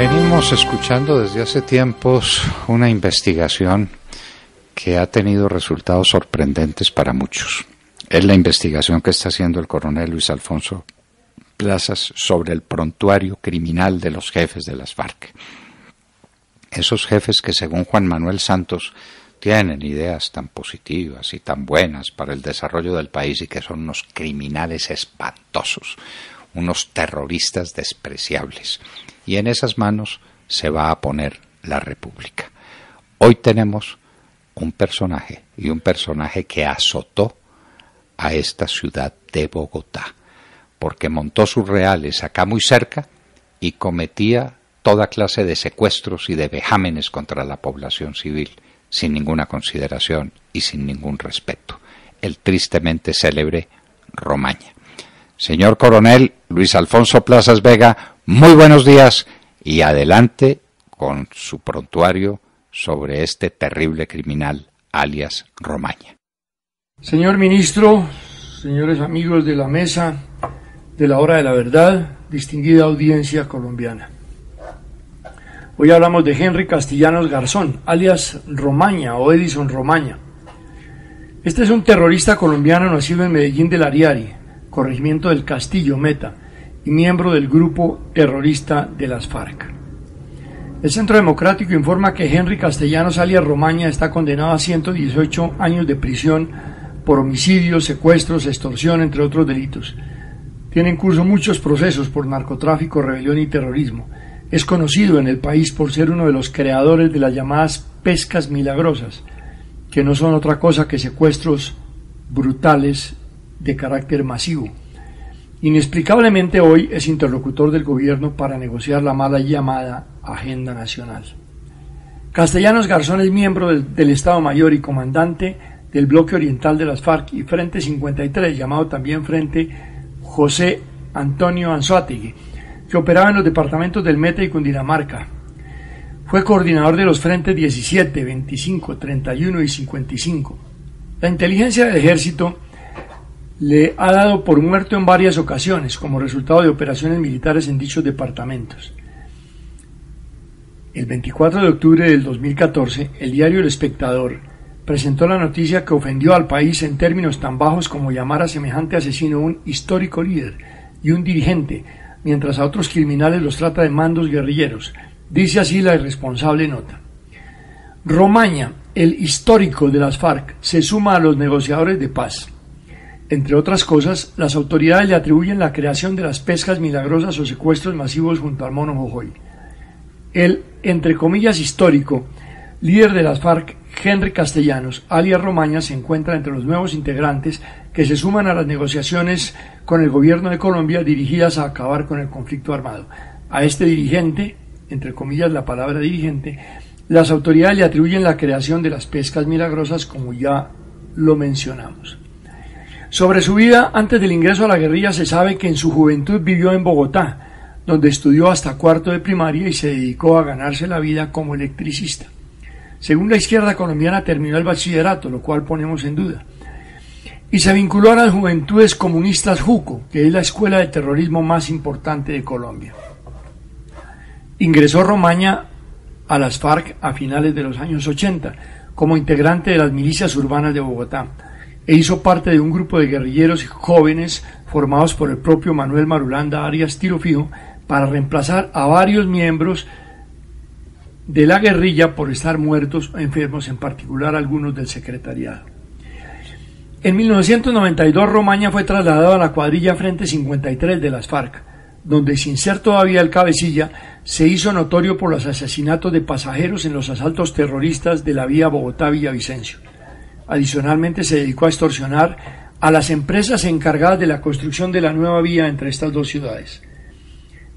Venimos escuchando desde hace tiempos una investigación que ha tenido resultados sorprendentes para muchos. Es la investigación que está haciendo el coronel Luis Alfonso Plazas sobre el prontuario criminal de los jefes de las FARC. Esos jefes que, según Juan Manuel Santos, tienen ideas tan positivas y tan buenas para el desarrollo del país y que son unos criminales espantosos, unos terroristas despreciables. Y en esas manos se va a poner la República. Hoy tenemos un personaje que azotó a esta ciudad de Bogotá, porque montó sus reales acá muy cerca y cometía toda clase de secuestros y de vejámenes contra la población civil, sin ninguna consideración y sin ningún respeto. El tristemente célebre Romaña. Señor coronel Luis Alfonso Plazas Vega, muy buenos días y adelante con su prontuario sobre este terrible criminal alias Romaña. Señor ministro, señores amigos de la mesa de la hora de la verdad, distinguida audiencia colombiana. Hoy hablamos de Henry Castellanos Garzón, alias Romaña o Edison Romaña. Este es un terrorista colombiano nacido en Medellín del Ariari, corregimiento del Castillo, Meta, y miembro del grupo terrorista de las FARC. El Centro Democrático informa que Henry Castellanos alias Romaña está condenado a 118 años de prisión por homicidios, secuestros, extorsión, entre otros delitos. Tiene en curso muchos procesos por narcotráfico, rebelión y terrorismo. Es conocido en el país por ser uno de los creadores de las llamadas pescas milagrosas, que no son otra cosa que secuestros brutales de carácter masivo. Inexplicablemente hoy es interlocutor del gobierno para negociar la mala llamada Agenda Nacional. Castellanos Garzón es miembro del Estado Mayor y comandante del bloque oriental de las FARC y Frente 53, llamado también Frente José Antonio Anzoátegui, que operaba en los departamentos del Meta y Cundinamarca. Fue coordinador de los frentes 17, 25, 31 y 55. La inteligencia del ejército le ha dado por muerto en varias ocasiones como resultado de operaciones militares en dichos departamentos. El 24 de octubre del 2014, el diario El Espectador presentó la noticia que ofendió al país en términos tan bajos como llamar a semejante asesino un histórico líder y un dirigente, mientras a otros criminales los trata de mandos guerrilleros. Dice así la irresponsable nota. Romaña, el histórico de las FARC, se suma a los negociadores de paz. Entre otras cosas, las autoridades le atribuyen la creación de las pescas milagrosas o secuestros masivos junto al Mono Jojoy. El, entre comillas, histórico líder de las FARC, Henry Castellanos, alias Romaña, se encuentra entre los nuevos integrantes que se suman a las negociaciones con el gobierno de Colombia dirigidas a acabar con el conflicto armado. A este dirigente, entre comillas la palabra dirigente, las autoridades le atribuyen la creación de las pescas milagrosas, como ya lo mencionamos. Sobre su vida antes del ingreso a la guerrilla se sabe que en su juventud vivió en Bogotá, donde estudió hasta cuarto de primaria y se dedicó a ganarse la vida como electricista. Según la izquierda colombiana terminó el bachillerato, lo cual ponemos en duda, y se vinculó a las Juventudes Comunistas JUCO, que es la escuela de terrorismo más importante de Colombia. Ingresó Romaña a las FARC a finales de los años 80 como integrante de las milicias urbanas de Bogotá e hizo parte de un grupo de guerrilleros jóvenes formados por el propio Manuel Marulanda Arias Tiro Fijo para reemplazar a varios miembros de la guerrilla por estar muertos o enfermos, en particular algunos del secretariado. En 1992 Romaña fue trasladado a la cuadrilla Frente 53 de las FARC, donde sin ser todavía el cabecilla, se hizo notorio por los asesinatos de pasajeros en los asaltos terroristas de la vía Bogotá-Villavicencio. Adicionalmente se dedicó a extorsionar a las empresas encargadas de la construcción de la nueva vía entre estas dos ciudades.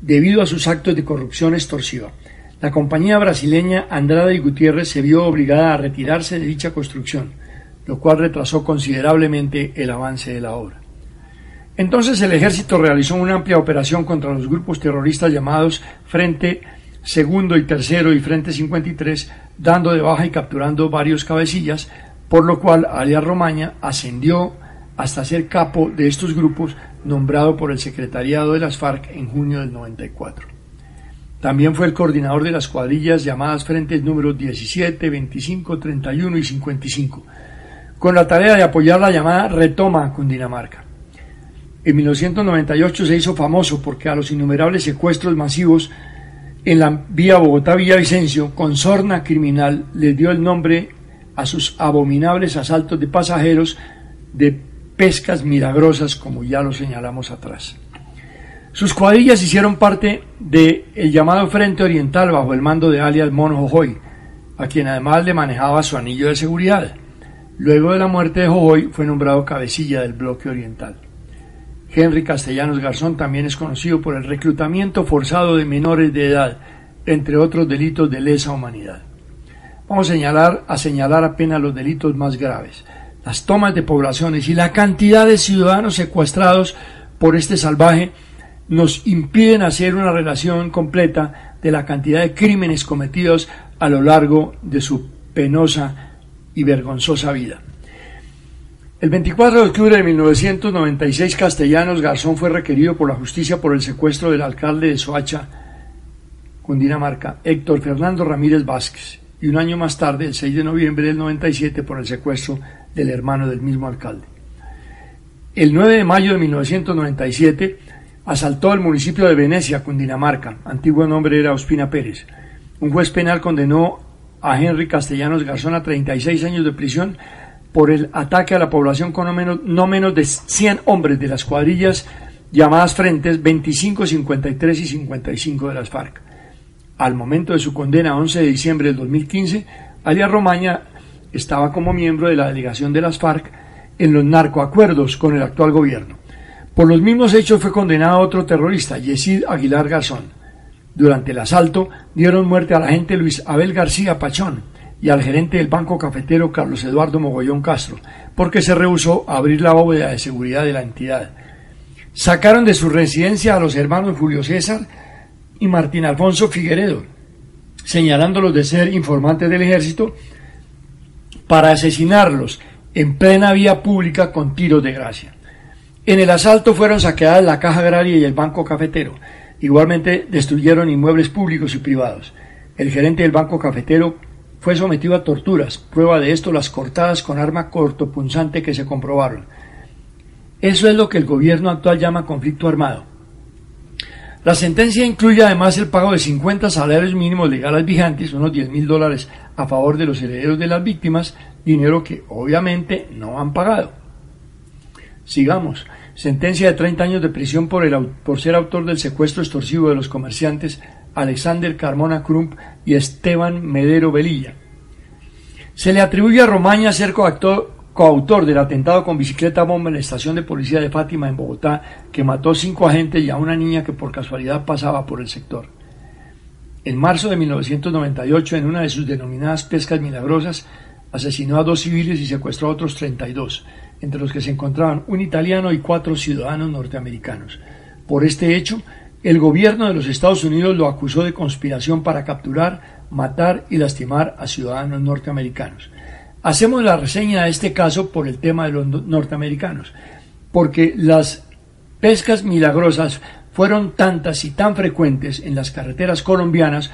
Debido a sus actos de corrupción extorsiva, la compañía brasileña Andrade y Gutiérrez se vio obligada a retirarse de dicha construcción, lo cual retrasó considerablemente el avance de la obra. Entonces el ejército realizó una amplia operación contra los grupos terroristas llamados Frente Segundo y Tercero y Frente 53, dando de baja y capturando varios cabecillas, por lo cual alias Romaña ascendió hasta ser capo de estos grupos, nombrado por el secretariado de las FARC en junio del 94. También fue el coordinador de las cuadrillas llamadas Frentes números 17, 25, 31 y 55, con la tarea de apoyar la llamada retoma a Cundinamarca. En 1998 se hizo famoso porque a los innumerables secuestros masivos en la vía Bogotá-Villavicencio, con sorna criminal, les dio el nombre a sus abominables asaltos de pasajeros de pescas milagrosas, como ya lo señalamos atrás. Sus cuadrillas hicieron parte del llamado Frente Oriental bajo el mando de alias Mono Jojoy, a quien además le manejaba su anillo de seguridad. Luego de la muerte de Jojoy fue nombrado cabecilla del bloque oriental. Henry Castellanos Garzón también es conocido por el reclutamiento forzado de menores de edad, entre otros delitos de lesa humanidad. Vamos a señalar apenas los delitos más graves, las tomas de poblaciones y la cantidad de ciudadanos secuestrados por este salvaje nos impiden hacer una relación completa de la cantidad de crímenes cometidos a lo largo de su penosa y vergonzosa vida. El 24 de octubre de 1996, Castellanos Garzón fue requerido por la justicia por el secuestro del alcalde de Soacha, Cundinamarca, Héctor Fernando Ramírez Vázquez, y un año más tarde, el 6 de noviembre del 97, por el secuestro del hermano del mismo alcalde. El 9 de mayo de 1997, asaltó el municipio de Venecia, Cundinamarca, antiguo nombre era Ospina Pérez. Un juez penal condenó a Henry Castellanos Garzón a 36 años de prisión por el ataque a la población con no menos de 100 hombres de las cuadrillas llamadas Frentes 25, 53 y 55 de las FARC. Al momento de su condena, 11 de diciembre del 2015, alias Romaña estaba como miembro de la delegación de las FARC en los narcoacuerdos con el actual gobierno. Por los mismos hechos fue condenado otro terrorista, Yesid Aguilar Garzón. Durante el asalto dieron muerte al agente Luis Abel García Pachón y al gerente del Banco Cafetero Carlos Eduardo Mogollón Castro, porque se rehusó a abrir la bóveda de seguridad de la entidad. Sacaron de su residencia a los hermanos Julio César y Martín Alfonso Figueredo, señalándolos de ser informantes del ejército, para asesinarlos en plena vía pública con tiros de gracia. En el asalto fueron saqueadas la Caja Agraria y el Banco Cafetero. Igualmente destruyeron inmuebles públicos y privados. El gerente del Banco Cafetero fue sometido a torturas, prueba de esto las cortadas con arma cortopunzante que se comprobaron. Eso es lo que el gobierno actual llama conflicto armado. La sentencia incluye además el pago de 50 salarios mínimos legales vigantes, unos $10.000 a favor de los herederos de las víctimas, dinero que obviamente no han pagado. Sigamos. Sentencia de 30 años de prisión por ser autor del secuestro extorsivo de los comerciantes Alexander Carmona Crump y Esteban Medero Velilla. Se le atribuye a Romaña ser coautor del atentado con bicicleta bomba en la estación de policía de Fátima en Bogotá, que mató 5 agentes y a una niña que por casualidad pasaba por el sector. En marzo de 1998, en una de sus denominadas pescas milagrosas, asesinó a 2 civiles y secuestró a otros 32, entre los que se encontraban un italiano y 4 ciudadanos norteamericanos. Por este hecho, el gobierno de los Estados Unidos lo acusó de conspiración para capturar, matar y lastimar a ciudadanos norteamericanos. Hacemos la reseña de este caso por el tema de los norteamericanos, porque las pescas milagrosas fueron tantas y tan frecuentes en las carreteras colombianas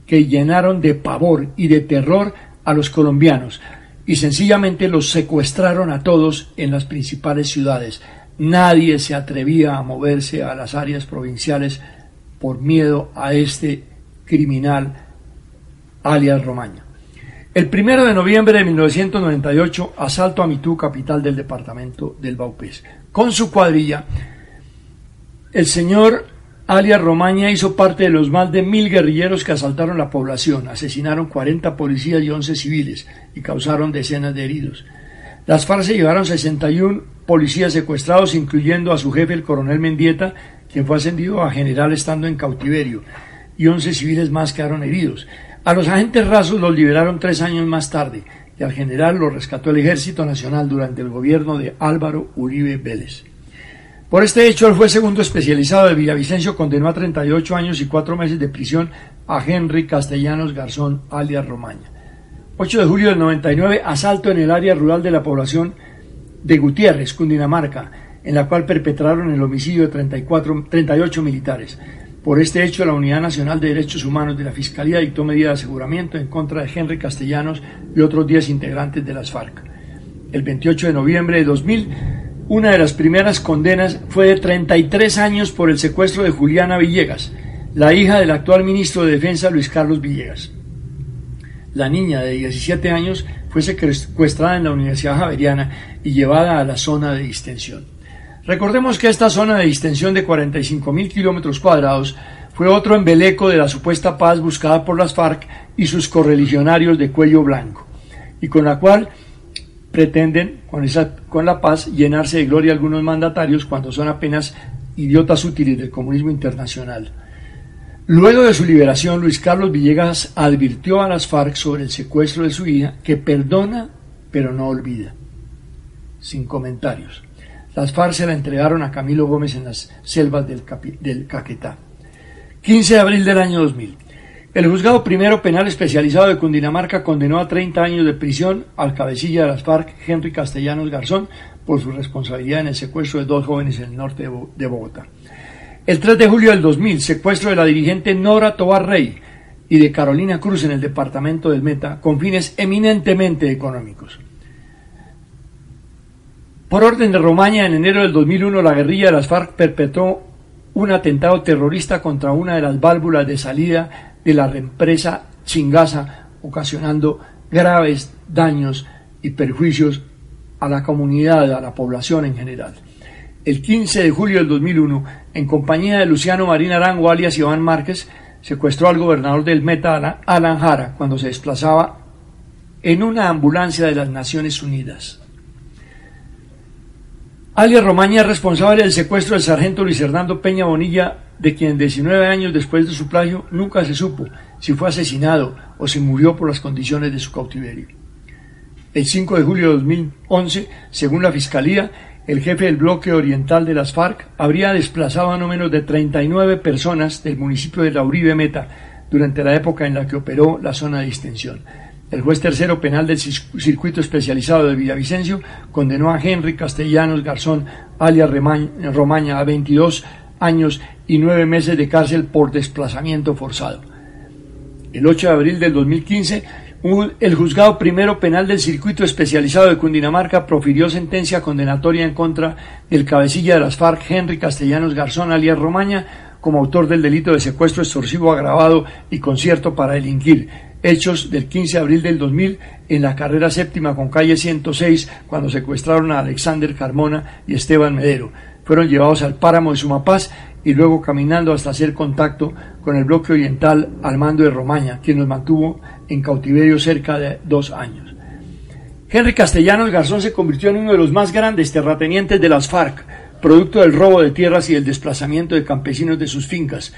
que llenaron de pavor y de terror a los colombianos y sencillamente los secuestraron a todos en las principales ciudades. Nadie se atrevía a moverse a las áreas provinciales por miedo a este criminal alias Romaña. El 1 de noviembre de 1998, asalto a Mitú, capital del departamento del Vaupés. Con su cuadrilla, el señor alias Romaña hizo parte de los más de 1000 guerrilleros que asaltaron la población, asesinaron 40 policías y 11 civiles y causaron decenas de heridos. Las FARC se llevaron 61 policías secuestrados, incluyendo a su jefe, el coronel Mendieta, quien fue ascendido a general estando en cautiverio, y 11 civiles más quedaron heridos. A los agentes rasos los liberaron 3 años más tarde, y al general lo rescató el Ejército Nacional durante el gobierno de Álvaro Uribe Vélez. Por este hecho, el juez segundo especializado de Villavicencio condenó a 38 años y 4 meses de prisión a Henry Castellanos Garzón, alias Romaña. 8 de julio del 99, asalto en el área rural de la población de Gutiérrez, Cundinamarca, en la cual perpetraron el homicidio de 38 militares. Por este hecho, la Unidad Nacional de Derechos Humanos de la Fiscalía dictó medida de aseguramiento en contra de Henry Castellanos y otros 10 integrantes de las FARC. El 28 de noviembre de 2000, una de las primeras condenas fue de 33 años por el secuestro de Juliana Villegas, la hija del actual ministro de Defensa Luis Carlos Villegas. La niña de 17 años fue secuestrada en la Universidad Javeriana y llevada a la zona de distensión. Recordemos que esta zona de distensión de 45.000 kilómetros cuadrados fue otro embeleco de la supuesta paz buscada por las FARC y sus correligionarios de cuello blanco, y con la cual pretenden, con la paz, llenarse de gloria algunos mandatarios cuando son apenas idiotas útiles del comunismo internacional. Luego de su liberación, Luis Carlos Villegas advirtió a las FARC sobre el secuestro de su hija, que perdona pero no olvida. Sin comentarios. Las FARC se la entregaron a Camilo Gómez en las selvas del Caquetá. 15 de abril del año 2000. El Juzgado Primero Penal Especializado de Cundinamarca condenó a 30 años de prisión al cabecilla de las FARC, Henry Castellanos Garzón, por su responsabilidad en el secuestro de 2 jóvenes en el norte de Bogotá. El 3 de julio del 2000, secuestro de la dirigente Nora Tobar Rey y de Carolina Cruz en el departamento del Meta, con fines eminentemente económicos. Por orden de Romaña, en enero del 2001, la guerrilla de las FARC perpetró un atentado terrorista contra una de las válvulas de salida de la represa Chingaza, ocasionando graves daños y perjuicios a la comunidad, a la población en general. El 15 de julio del 2001, en compañía de Luciano Marín Arango, alias Iván Márquez, secuestró al gobernador del Meta, Alan Jara, cuando se desplazaba en una ambulancia de las Naciones Unidas. Alias Romaña es responsable del secuestro del sargento Luis Hernando Peña Bonilla, de quien 19 años después de su plagio nunca se supo si fue asesinado o si murió por las condiciones de su cautiverio. El 5 de julio de 2011, según la Fiscalía, el jefe del bloque oriental de las FARC habría desplazado a no menos de 39 personas del municipio de La Uribe Meta durante la época en la que operó la zona de distensión. El juez tercero penal del circuito especializado de Villavicencio condenó a Henry Castellanos Garzón, alias Romaña, a 22 años y 9 meses de cárcel por desplazamiento forzado. El 8 de abril del 2015, el juzgado primero penal del circuito especializado de Cundinamarca profirió sentencia condenatoria en contra del cabecilla de las FARC, Henry Castellanos Garzón, alias Romaña, como autor del delito de secuestro extorsivo agravado y concierto para delinquir, hechos del 15 de abril del 2000 en la carrera séptima con calle 106, cuando secuestraron a Alexander Carmona y Esteban Medero. Fueron llevados al páramo de Sumapaz y luego caminando hasta hacer contacto con el bloque oriental al mando de Romaña, quien los mantuvo en cautiverio cerca de 2 años. Henry Castellanos Garzón se convirtió en uno de los más grandes terratenientes de las FARC, producto del robo de tierras y el desplazamiento de campesinos de sus fincas.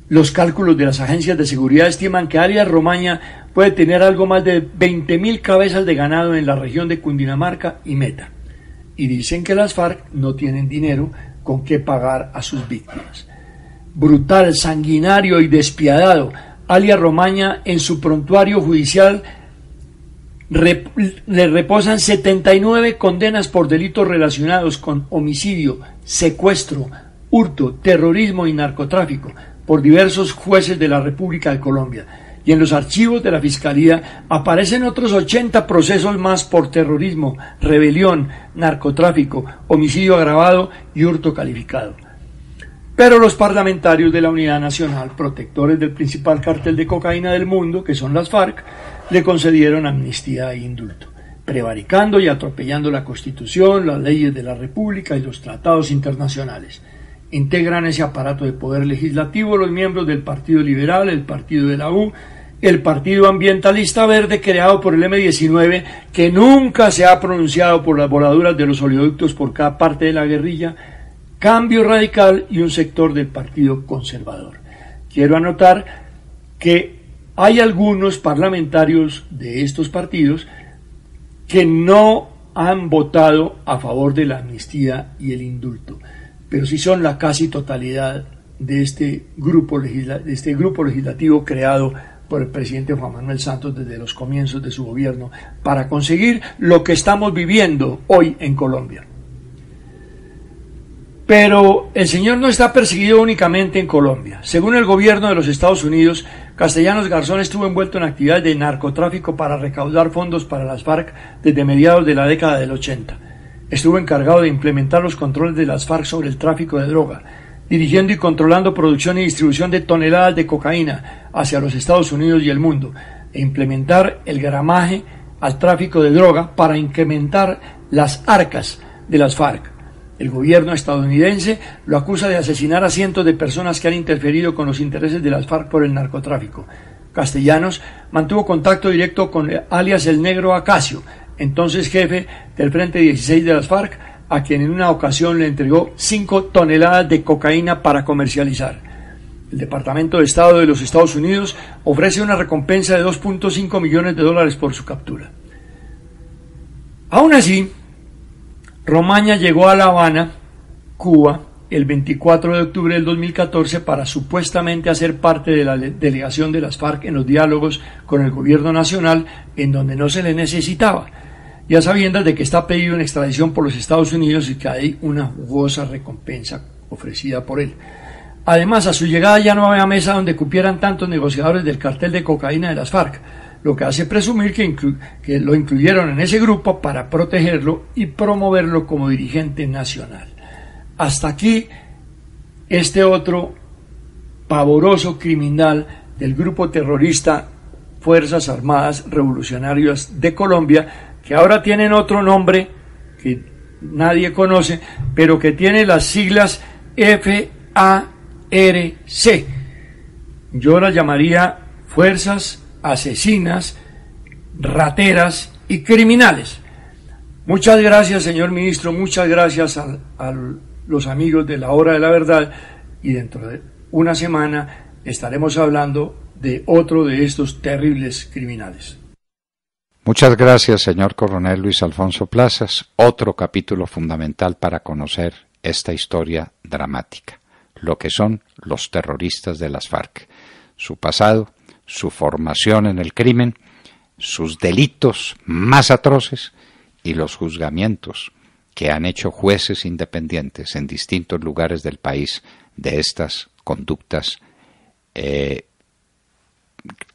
Los cálculos de las agencias de seguridad estiman que alias Romaña puede tener algo más de 20.000 cabezas de ganado en la región de Cundinamarca y Meta. Y dicen que las FARC no tienen dinero con qué pagar a sus víctimas. Brutal, sanguinario y despiadado, alias Romaña, en su prontuario judicial le reposan 79 condenas por delitos relacionados con homicidio, secuestro, hurto, terrorismo y narcotráfico por diversos jueces de la República de Colombia. Y en los archivos de la Fiscalía aparecen otros 80 procesos más por terrorismo, rebelión, narcotráfico, homicidio agravado y hurto calificado. Pero los parlamentarios de la Unidad Nacional, protectores del principal cartel de cocaína del mundo, que son las FARC, le concedieron amnistía e indulto, prevaricando y atropellando la Constitución, las leyes de la República y los tratados internacionales. Integran ese aparato de poder legislativo los miembros del Partido Liberal, el Partido de la U, el Partido Ambientalista Verde creado por el M-19, que nunca se ha pronunciado por las voladuras de los oleoductos por cada parte de la guerrilla, Cambio Radical y un sector del Partido Conservador. Quiero anotar que hay algunos parlamentarios de estos partidos que no han votado a favor de la amnistía y el indulto, pero sí son la casi totalidad de este grupo legislativo creado por el presidente Juan Manuel Santos desde los comienzos de su gobierno para conseguir lo que estamos viviendo hoy en Colombia. Pero el señor no está perseguido únicamente en Colombia. Según el gobierno de los Estados Unidos, Castellanos Garzón estuvo envuelto en actividades de narcotráfico para recaudar fondos para las FARC desde mediados de la década del 80. Estuvo encargado de implementar los controles de las FARC sobre el tráfico de droga, dirigiendo y controlando producción y distribución de toneladas de cocaína hacia los Estados Unidos y el mundo, e implementar el gramaje al tráfico de droga para incrementar las arcas de las FARC. El gobierno estadounidense lo acusa de asesinar a cientos de personas que han interferido con los intereses de las FARC por el narcotráfico. Castellanos mantuvo contacto directo con alias el Negro Acacio, entonces jefe del Frente 16 de las FARC, a quien en una ocasión le entregó 5 toneladas de cocaína para comercializar. El Departamento de Estado de los Estados Unidos ofrece una recompensa de $2.5 millones por su captura. Aún así, Romaña llegó a La Habana, Cuba, el 24 de octubre del 2014 para supuestamente hacer parte de la delegación de las FARC en los diálogos con el gobierno nacional, en donde no se le necesitaba, ya sabiendas de que está pedido en extradición por los Estados Unidos y que hay una jugosa recompensa ofrecida por él. Además, a su llegada ya no había mesa donde cupieran tantos negociadores del cartel de cocaína de las FARC, lo que hace presumir que lo incluyeron en ese grupo para protegerlo y promoverlo como dirigente nacional. Hasta aquí este otro pavoroso criminal del grupo terrorista Fuerzas Armadas Revolucionarias de Colombia, que ahora tienen otro nombre que nadie conoce, pero que tiene las siglas FARC. Yo las llamaría Fuerzas Asesinas, Rateras y Criminales. Muchas gracias, señor ministro, muchas gracias a los amigos de la Hora de la Verdad, y dentro de una semana estaremos hablando de otro de estos terribles criminales. Muchas gracias, señor coronel Luis Alfonso Plazas. Otro capítulo fundamental para conocer esta historia dramática, lo que son los terroristas de las FARC, su pasado, su formación en el crimen, sus delitos más atroces y los juzgamientos que han hecho jueces independientes en distintos lugares del país de estas conductas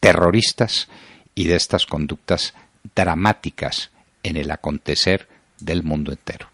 terroristas y de estas conductas dramáticas en el acontecer del mundo entero.